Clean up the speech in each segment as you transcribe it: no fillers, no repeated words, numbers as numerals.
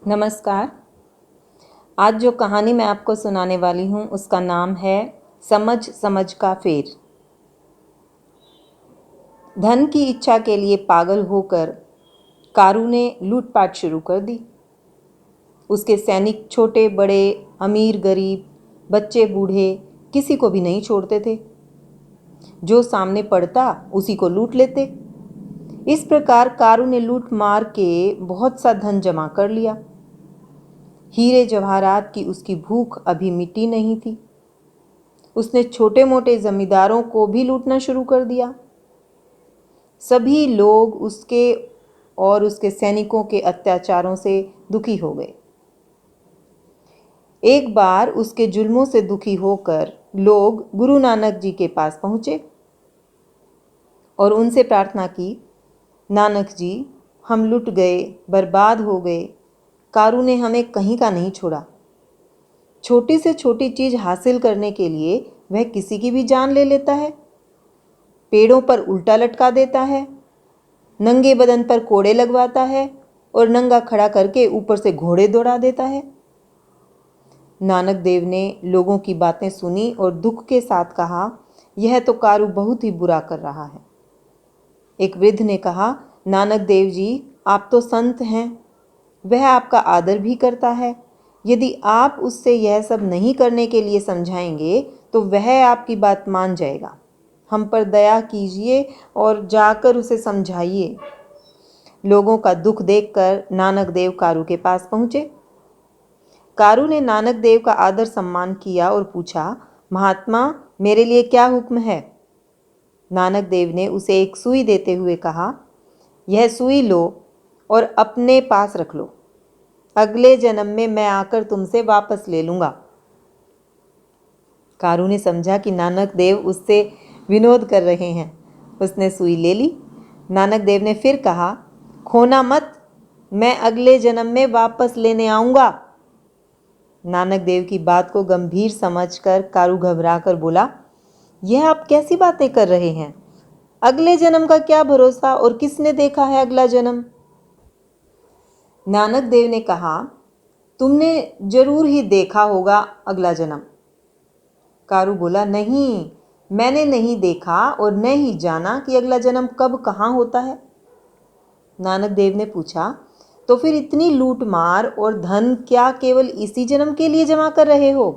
नमस्कार। आज जो कहानी मैं आपको सुनाने वाली हूँ उसका नाम है समझ समझ का फेर। धन की इच्छा के लिए पागल होकर कारू ने लूटपाट शुरू कर दी। उसके सैनिक छोटे बड़े, अमीर गरीब, बच्चे बूढ़े किसी को भी नहीं छोड़ते थे। जो सामने पड़ता उसी को लूट लेते। इस प्रकार कारू ने लूट मार के बहुत सा धन जमा कर लिया। हीरे जवाहरात की उसकी भूख अभी मिटी नहीं थी। उसने छोटे मोटे जमींदारों को भी लूटना शुरू कर दिया। सभी लोग उसके और उसके सैनिकों के अत्याचारों से दुखी हो गए। एक बार उसके जुल्मों से दुखी होकर लोग गुरु नानक जी के पास पहुंचे और उनसे प्रार्थना की, नानक जी, हम लुट गए, बर्बाद हो गए। कारू ने हमें कहीं का नहीं छोड़ा। छोटी से छोटी चीज हासिल करने के लिए वह किसी की भी जान ले लेता है। पेड़ों पर उल्टा लटका देता है, नंगे बदन पर कोड़े लगवाता है और नंगा खड़ा करके ऊपर से घोड़े दौड़ा देता है। नानक देव ने लोगों की बातें सुनी और दुख के साथ कहा, यह तो कारू बहुत ही बुरा कर रहा है। एक वृद्ध ने कहा, नानक देव जी, आप तो संत हैं, वह आपका आदर भी करता है। यदि आप उससे यह सब नहीं करने के लिए समझाएंगे तो वह आपकी बात मान जाएगा। हम पर दया कीजिए और जाकर उसे समझाइए। लोगों का दुख देखकर नानक देव कारू के पास पहुंचे। कारू ने नानक देव का आदर सम्मान किया और पूछा, महात्मा, मेरे लिए क्या हुक्म है? नानक देव ने उसे एक सुई देते हुए कहा, यह सुई लो और अपने पास रख लो। अगले जन्म में मैं आकर तुमसे वापस ले लूंगा। कारू ने समझा कि नानक देव उससे विनोद कर रहे हैं। उसने सुई ले ली। नानक देव ने फिर कहा, खोना मत, मैं अगले जन्म में वापस लेने आऊंगा। नानक देव की बात को गंभीर समझकर कारू घबरा कर बोला, यह आप कैसी बातें कर रहे हैं? अगले जन्म का क्या भरोसा और किसने देखा है अगला जन्म? नानक देव ने कहा, तुमने जरूर ही देखा होगा अगला जन्म। कारू बोला, नहीं, मैंने नहीं देखा और न ही जाना कि अगला जन्म कब कहाँ होता है। नानक देव ने पूछा, तो फिर इतनी लूट मार और धन क्या केवल इसी जन्म के लिए जमा कर रहे हो?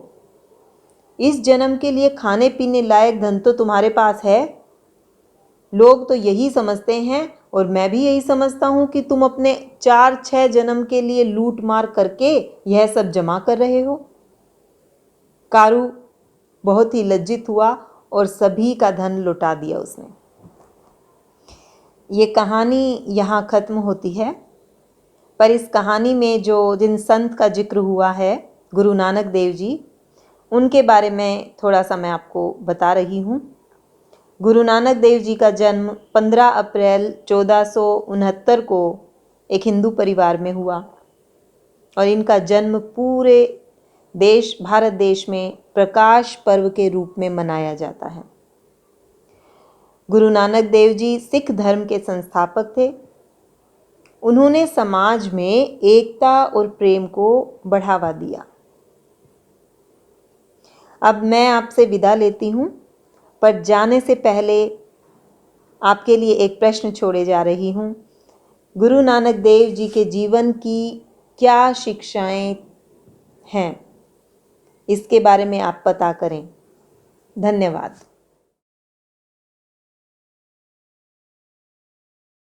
इस जन्म के लिए खाने पीने लायक धन तो तुम्हारे पास है। लोग तो यही समझते हैं और मैं भी यही समझता हूं कि तुम अपने 4-6 जन्म के लिए लूट मार करके यह सब जमा कर रहे हो। कारू बहुत ही लज्जित हुआ और सभी का धन लुटा दिया उसने। ये कहानी यहाँ खत्म होती है, पर इस कहानी में जिन संत का जिक्र हुआ है, गुरु नानक देव जी, उनके बारे में थोड़ा सा मैं आपको बता रही हूँ। गुरु नानक देव जी का जन्म 15 अप्रैल 1469 को एक हिंदू परिवार में हुआ और इनका जन्म पूरे देश भारत देश में प्रकाश पर्व के रूप में मनाया जाता है। गुरु नानक देव जी सिख धर्म के संस्थापक थे। उन्होंने समाज में एकता और प्रेम को बढ़ावा दिया। अब मैं आपसे विदा लेती हूँ, पर जाने से पहले आपके लिए एक प्रश्न छोड़े जा रही हूँ। गुरु नानक देव जी के जीवन की क्या शिक्षाएं हैं, इसके बारे में आप पता करें। धन्यवाद।